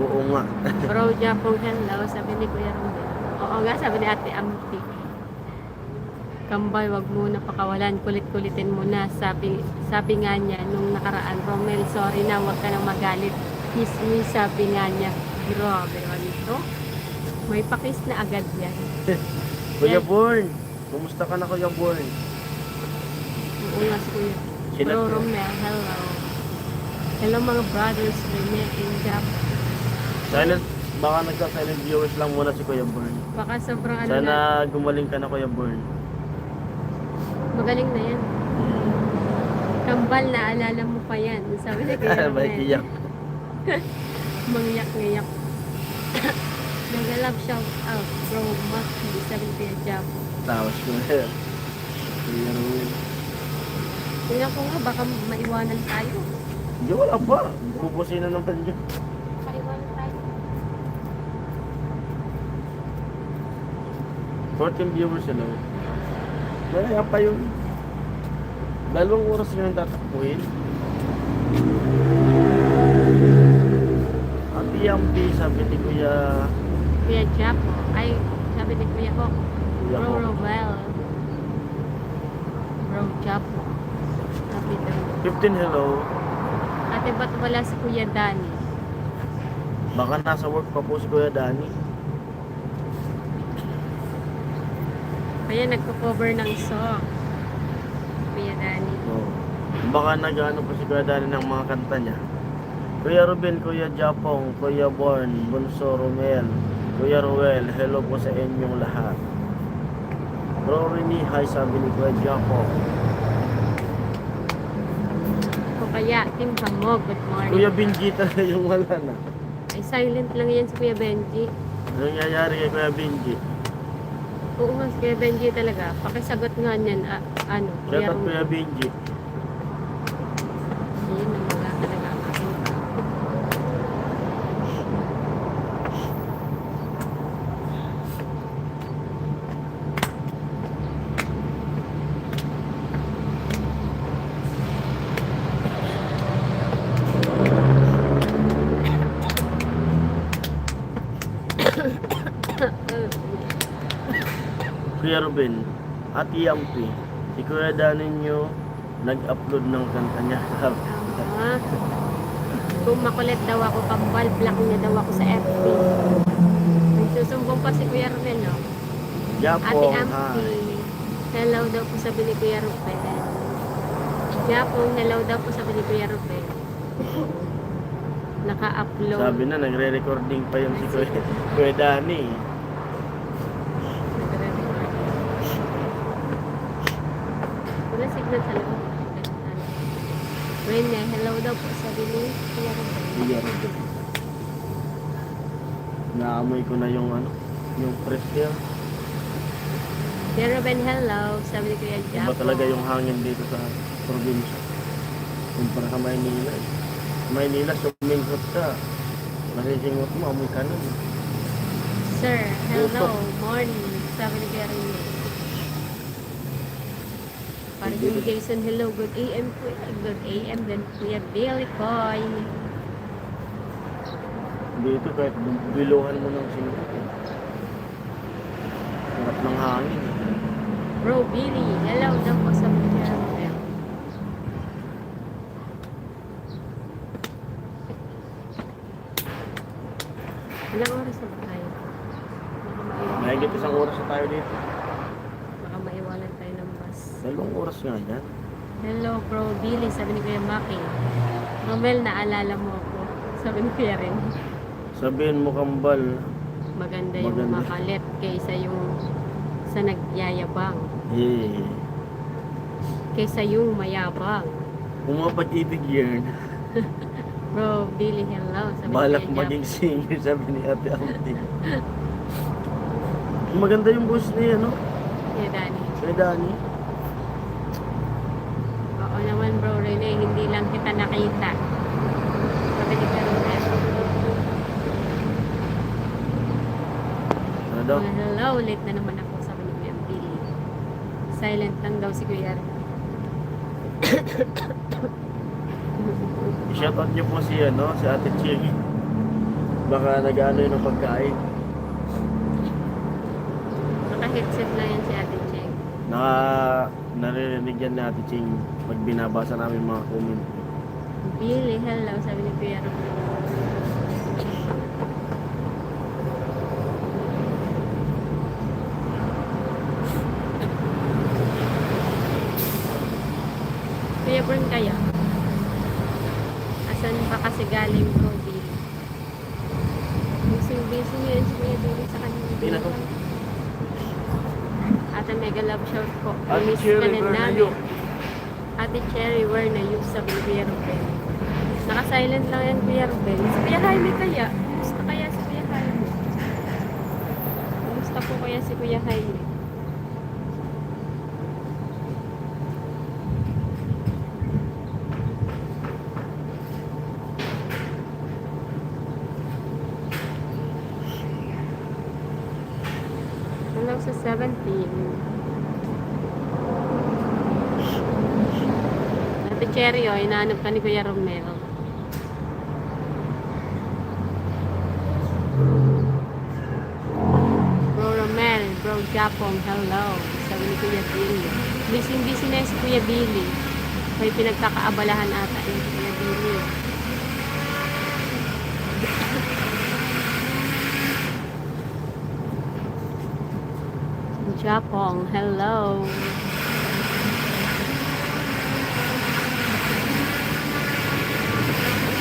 Oo nga. Bro Japong hello, sabi ni Kuya Ruben. Oo nga, sabi ni Ate Ampi. Kambal, wag muna pakawalan, kulit-kulitin mo na. Sabi nga niya nung nakaraan, Romel, sorry na, wag ka nang magalit. Kiss me, sabi nga niya. Grabe, ano ito? May pakis na agad yan. Kuya Born. Kumusta ka na, Kuya Born? Oo nga si Kuya. Sinat Bro ko. Romel, hello. Hello mga brothers, Rene and Jap. Silent, baka nagsa-silent viewers lang muna si Kuya Born. Baka sobrang na. Sana gumaling ka na, Kuya Born. Magaling na yan. Kambal, naalala mo pa yan. Sabi ni Kuya May Romel. tiyak. Mangyak-ngayak. Nag-love shout out, bro, Maki, sabi ni Kuya Jap. Tawas ko na yan. Kuya Ruel. Tingnan ko nga, baka maiwanan tayo. Hindi, wala pa. Bubusin na naman yun. Maiwanan tayo. 14 viewers sila. Kaya pa yun. 2 oras yung tatakbuhin. At Yampi, sabi ni Kuya Kuya Jap, ay, sabi ni Kuya Hawk. Kuya Bro Hawk. Roel. Bro Jap. Sabi daw. 15 hello. Ate, ba't wala si Kuya Danny? Baka nasa work pa po si Kuya Danny. Kaya nagko-cover ng song. Kuya Danny. Oh. Baka nag-ano pa si Kuya Danny ng mga kanta niya. Kuya Ruben, Kuya Japong, Kuya Born, Bunso Romel, Kuya Ruel, hello po sa inyong lahat. Bro Rini, hi, sabi ni Kuya Japong. O kaya, Team Hamog, good morning. Kuya Benji talaga yung wala na. Ay, silent lang yan si Kuya Benji. Ano nangyayari kay Kuya Benji? Oo nga, si Kuya Benji talaga. Pakisagot nga niyan, Kuya Shout out Romel. Kuya Benji. Yun ang mga talaga ang aking Kuya Ruben, at Yampi, si Kuya Danny nyo nag-upload ng kanta niya. Ah, kung makulit daw ako, kambal, block niya daw ako sa FB. Nagsusumbong pa si Kuya Romel, no? Ate Japong, Ampi, hi. hello daw po sabi ni Kuya Romel. Japong, hello daw po sabi ni Kuya Romel. Naka-upload. Sabi na, nagre-recording pa yung si Kuya Danny. Wala signal sa loob. Rene, hello daw po sabi ni Kuya Romel. Kuya Ruben. Naamoy ko na yung yung press niya. Kuya Ruben, hello sabi ni Kuya Iba Japong. talaga yung hangin dito sa probinsya. Kumpara sa Maynila. Maynila, suminghot ka. Masisingot mo, amoy ka nun. Sir, hello, Tutok. morning sabi ni Kuya Rene. Para yung Jason, hello, good AM po. Good AM din Kuya Billy Boy. Dito kahit biluhan mo ng sinukot. Sarap ng hangin. Bro Billy, hello daw po sa Kuya Romel. Ilang oras na ba tayo? Baka maiwanan. Mahigit isang oras na tayo dito. Baka maiwanan nga yan. Hello bro, Billy, sabi ni Kuya Maki. Romel, naalala mo ako. Sabi ni Kuya rin. Sabihin mo kambal. Maganda yung Maganda. makalit kaysa yung sa nagyayabang. Eh, Kaysa yung mayabang. pumapag-ibig yan. Bro, Billy, hello. Sabi Balak ni Kuya maging singer, sabi ni Ate Amti. Maganda yung boss niya, no? Kuya Danny. Kay Danny. Oo naman bro, Rene, hindi lang kita nakita. Sabi ni Kuya Romel. Ano daw? Mga hello, late na naman ako, sabi ni Kuya Billy. Silent lang daw si Kuya Rin. I-shoutout niyo po si, ano, si Ate Ching. Baka nag-ano yun ng pagkain. Naka-headset lang yan si Ate Cheng. Naririnig yan ni Ate Ching pag binabasa namin mga comment. Billy, hello, sabi ni Kuya Rin. Kuya Bern kaya? Asan pa kasi galing ko, Billy? Busy ngayon si Kuya Billy sa kanyang Hindi na to. Ate mega love shout po. Ate Miss Cherry, ka na where na namin. you? Ate Cherry, where na you? Sabi ni Kuya Ruben. Naka-silent lang yan, Kuya Ruben. Si Kuya Jaime kaya? Kumusta kaya si Kuya Jaime? Kumusta po kaya si Kuya Jaime? Hello sa 17. Ate Cherry, oh, inaanap ka ni Kuya Romero. Bro Romel, Bro Japong, hello. Sabi ni Kuya Billy. Busy na si Kuya Billy. May pinagkakaabalahan ata ni Kuya Billy. Japong, hello.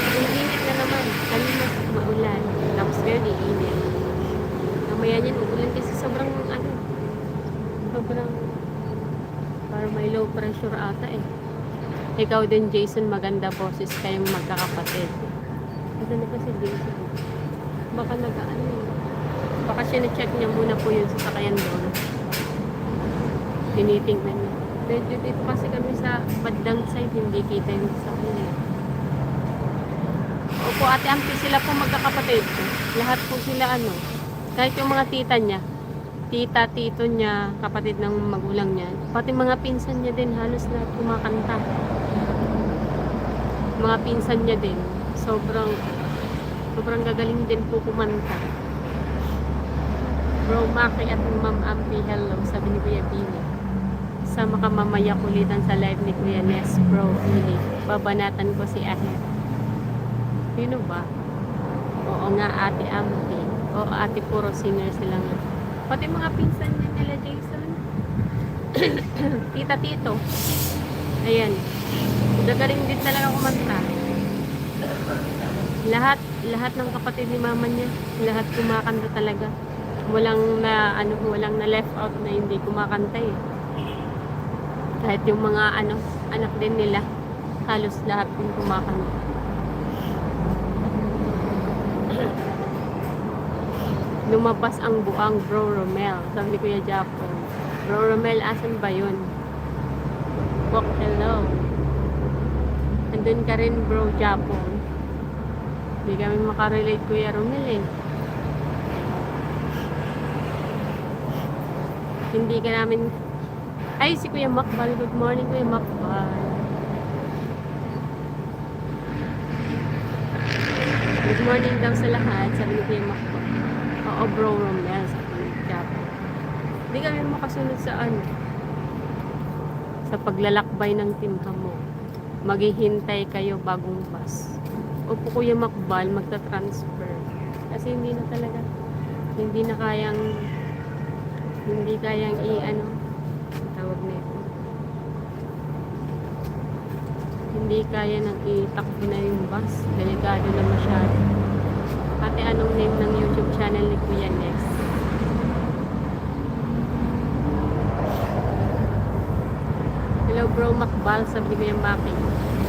Ang init na naman. Kanina maulan. Tapos ngayon iinit. Mamaya niyan uulan kasi sobrang parang may low pressure ata eh. Ikaw din Jason, maganda boses kayong magkakapatid. Ito na kasi Jason. Baka baka siya-check niya muna po yun sa sakayan doon. Tinitingnan niya. Medyo dito kasi kami sa bandang side, hindi kita yung sa kanila. Opo, Ate Ampi, sila po magkakapatid. Lahat po sila kahit yung mga tita niya, tita, tito niya, kapatid ng magulang niya, pati mga pinsan niya din, halos na kumakanta. Mga pinsan niya din, sobrang gagaling din po kumanta. Bro Maki at Ma'am Ampi, hello, sabi ni Kuya Billy. Sama ka mamaya kulitan sa live ni Kuya Nes, Bro Billy. Babanatan ko si Ahet. Sino ba? Oo nga, Ate Ampi. Oo, Ate, puro singer sila nga. Pati mga pinsan niya nila, Jason. Tita, tito. Ayan. Gagaling din talaga kumanta. Lahat ng kapatid ni mama niya, lahat kumakanta talaga. Walang na left out na hindi kumakanta eh. Kahit yung mga anak din nila, halos lahat din kumakanta. Lumabas ang buang Bro Romel, sabi ni Kuya Japo. Bro Romel, asan ba yun? Walk, hello. Andun ka rin, Bro Japo. Hindi kami makarelate, Kuya Romel eh. Hindi ka namin... Ay, si Kuya Makbal. Good morning, Kuya Makbal. Good morning daw sa lahat, sabi ni Kuya Makbal. Oo, Bro Romel, sabi ni Japo. Hindi kami makasunod sa sa paglalakbay ng Team Hamo. Maghihintay kayo bagong bus. Opo, Kuya Makbal, magta-transfer. Kasi hindi na talaga, hindi kayang tawag nito. hindi kaya nang itakbo na yung bus. Delikado na masyado. Ate, anong name ng YouTube channel ni Kuya Nes? Hello bro, Makbal, sabi ko yung Maki.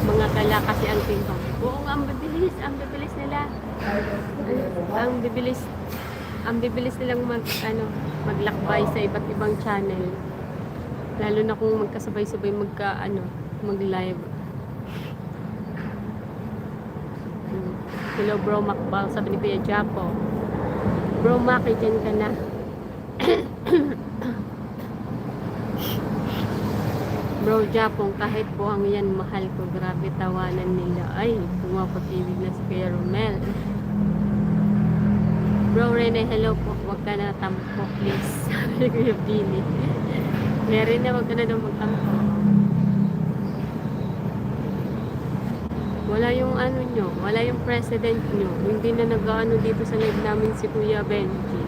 Mga tala kasi ang tingkong. Oo nga, ang bibilis nila. Ang bibilis nilang maglakbay sa iba't ibang channel. Lalo na kung magkasabay-sabay mag-live. Hello bro, Makbal, sabi ni Kuya Japo. Bro, Maki, dyan ka na. Bro, Japong, kahit po ang yan, mahal ko. Grabe tawanan nila. Ay, pumapag-ibig na si Kuya Romel. Bro, Rene, hello po. Huwag ka na tampo, please. Sabi ni Kuya Billy. Kuya Rene, huwag ka na daw magtampo. Wala yung nyo, wala yung president nyo. Hindi na nag-ano dito sa live namin si Kuya Benji.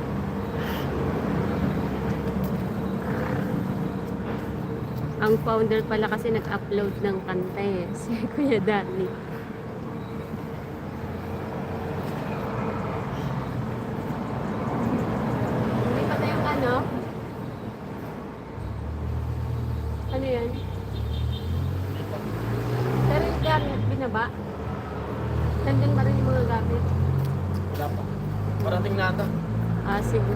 Ang founder pala kasi nag-upload ng kanta eh, si Kuya Danny. Hindi pa tayong ano? Ano yan? Pero yung gamit, binaba? Nandun ba rin yung mga gamit? Wala pa. Parating na ata. Ah, sige.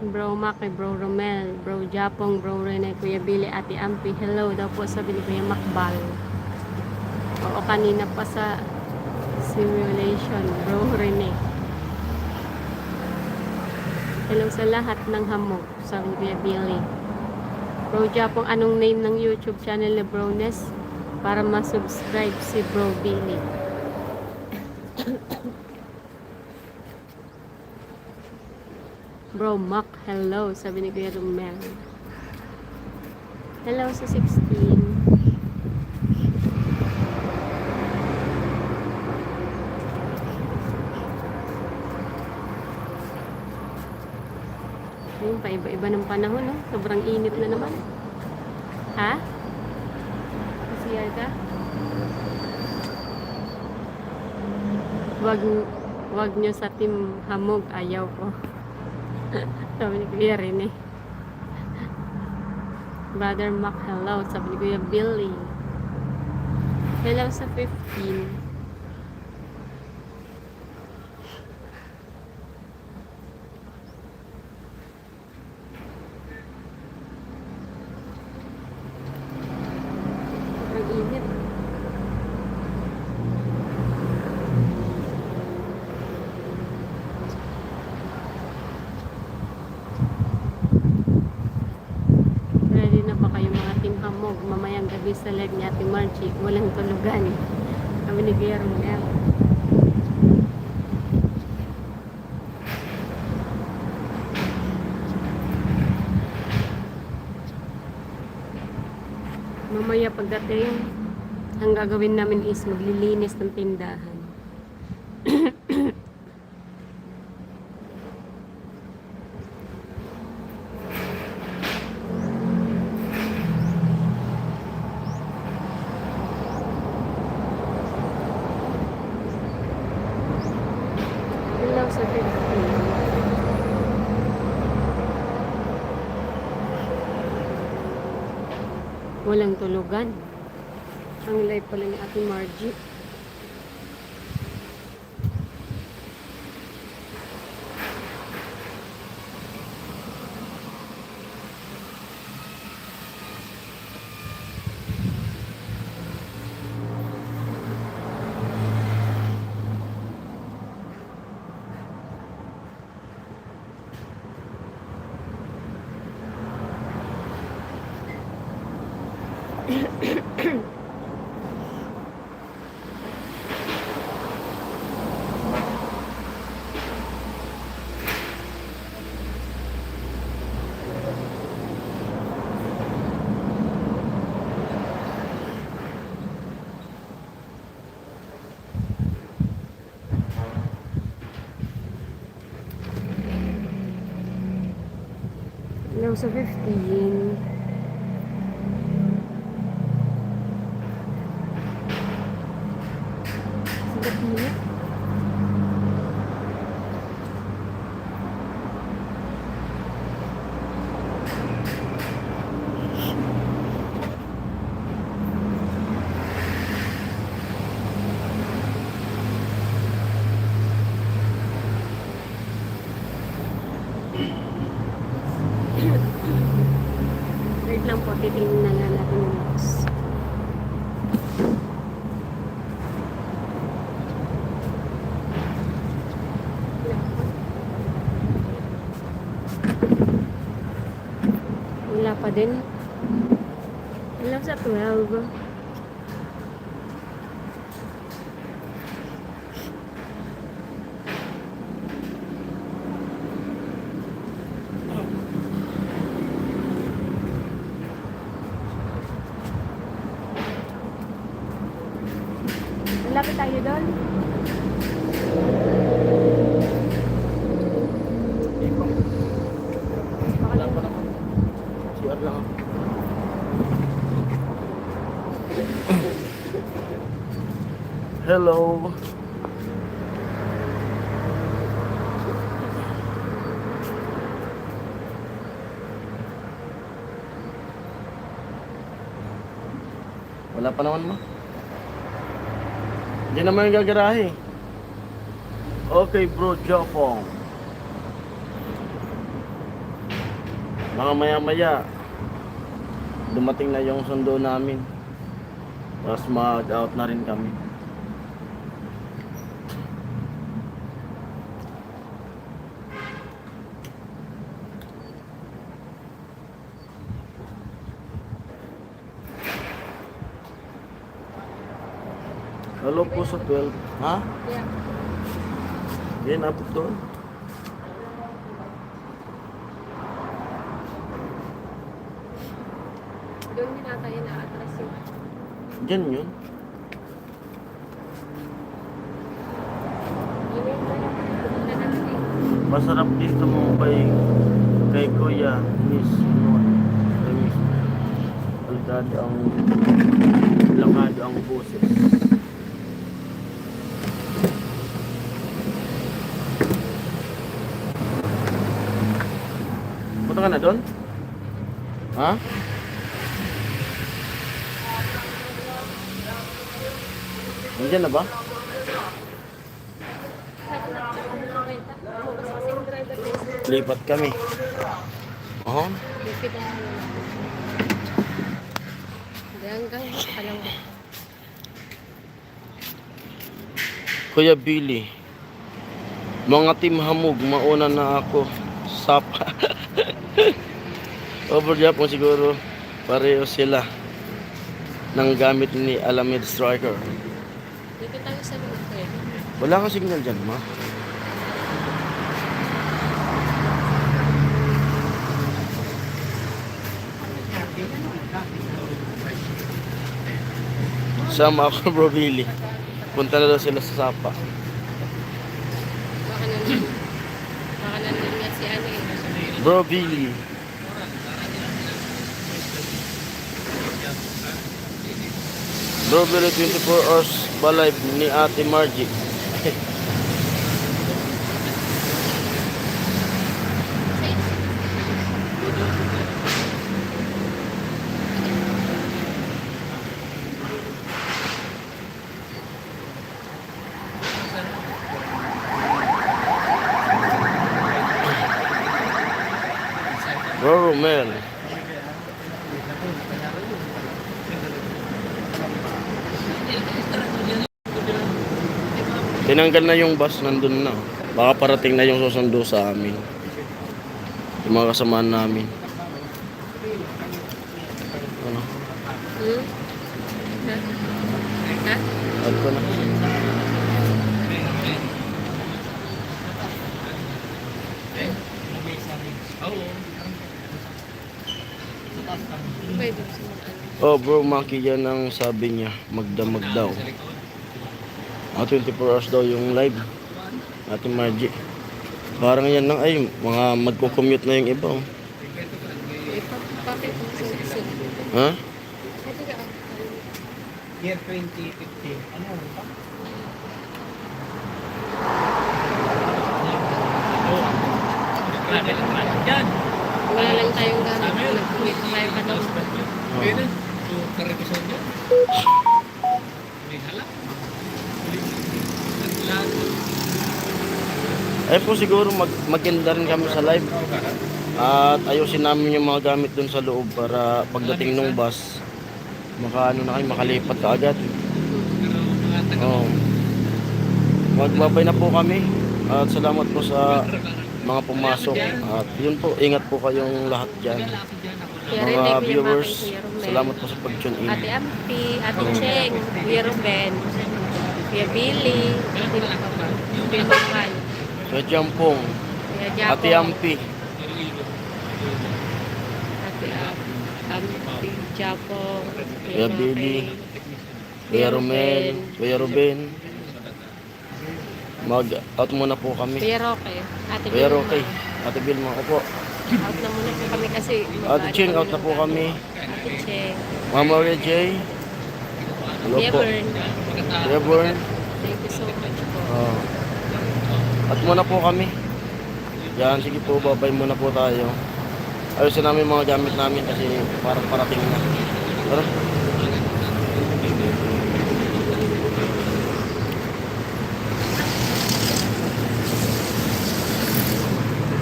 Bro Maki, Bro Romel, Bro Japong, Bro Rene, Kuya Billy, Ate Ampi, hello daw po sabi ni Kuya Makbal. Oo, kanina pa sa simulation, Bro Rene. Hello sa lahat ng hamog, sabi ni Kuya Billy. Bro Japong, anong name ng YouTube channel ni Bro Nes para ma-subscribe si Bro Billy? Bro Mac, hello, sabi ni Kuya Romel. Hello sa 16. Ayun, paiba-iba ng panahon, no? Sobrang init na naman. Ha? Kasiyar ka? Wag nyo sa team hamog, ayaw ko. Sabi ni Kuya Rene. Brother Mac, hello. Sabi ni Kuya Billy. Hello sa 15. Ang init. Ready na ba kayo mga team hamog? Mamayang gabi sa live ni Ate Margie. Walang tulugan. Kami ni Kuya Romel. Mamaya pagdating, ang gagawin namin is maglilinis ng tindahan. Hello sa 15. Walang tulugan. Ang live pala ni Ate Margie. Hello sa 15. Wait lang po, titingnan na natin yung box. Wala pa din. Wala sa 12. Malapit tayo doon. Wala pa naman. CR lang ako. Hello. Wala pa naman, ma. Hindi naman yung gagarahe. Okay, bro, Jopong. Mga maya-maya, dumating na yung sundo namin. Tapos mag-out na rin kami. Hello po sa 12. Ha? Yeah. Yan, abot doon. Doon din ata yun na-atras yun. Diyan yun. Yun yung pupunta natin eh. Masarap dito mo kay Kuya Miss kay Miss Algado ang lakado ang boses. Punta ka na doon? Ha? Nandiyan na ba? Lipat kami. Oo. Lipit ang mga hanggang palang Kuya Billy, mga team hamog, mauna na ako. Sapa. Overjump mo siguro, pareho sila ng gamit ni Alameda Striker. dito tayo sa mga friend. Wala kang signal dyan, ma. Sama ako, bro Billy. Punta na daw sila sa Sapa. Baka nandun nga si ano eh. Bro Billy. Bro Billy 24 hours ba live ni Ate Margie? Bro Romel. Tinanggal na yung bus, nandun na. Baka parating na yung susundo sa amin. Yung mga kasamaan namin. Ano? Hmm? Ha? Ha? Add ko na. Pwede sa mga ano. Oh bro, Maki, yan ang sabi niya. Magdamag daw. 24 hours daw yung live. Ate Margie. Parang yan lang ay mga magko-commute na yung iba. Oh. Bakit kung susunod? Ha? Ito ka. Year 2015. Ano pa? Yan. Wala lang tayong gamit. Nag-commit tayo pa daw. Pwede. So, karepisyon yun. May halak. Ay po siguro maganda rin kami sa live. At ayusin namin yung mga gamit dun sa loob para pagdating ng bus, makaano na kayo, makalipat ka agad. Pero mga taga Oo. Magbabay na po kami. At salamat po sa mga pumasok. At yun po, ingat po kayong lahat dyan. ako dyan ako lang. Kuya Mga Rene, Kuya viewers, Maki, Kuya Romel, salamat po sa pag-tune in. Ate Ampi, Ate Cheng, Kuya Ruben, Kuya Billy, Kuya Mahal, Kuya Jampong, Kuya Japo, Ate Ampi, Ate Ampi, Japo, Kuya Billy, Kuya Romel, Kuya Ruben. Mag-out muna po kami. Kuya Roque, Ate Kuya Vilma. Roque, Ate Vilma, opo. Out na muna po kami kasi Ate Ching, out na po kami. Ate Cheng, Mama Ray J. Hello Kuya po. Bern, Kuya Born. thank you so much po. At muna po kami. Yan, sige po, babay muna po tayo. Ayusin namin yung mga gamit namin kasi parang parating na. Tara.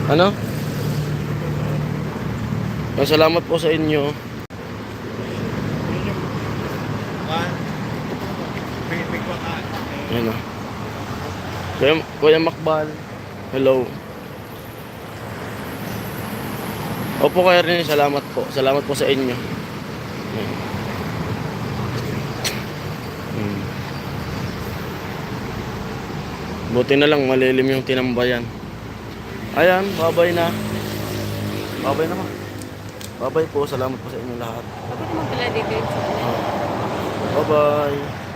Ano? Salamat po sa inyo. Yan o. Kuya Makbal. Hello. Opo Kuya Rene, salamat po. Salamat po sa inyo. Yan. Buti na lang malilim yung tinambayan. Ayan, babay na. Babay na ma. Babay po, salamat po sa inyo lahat. Bakit naman pala dito yun sa Bye-bye.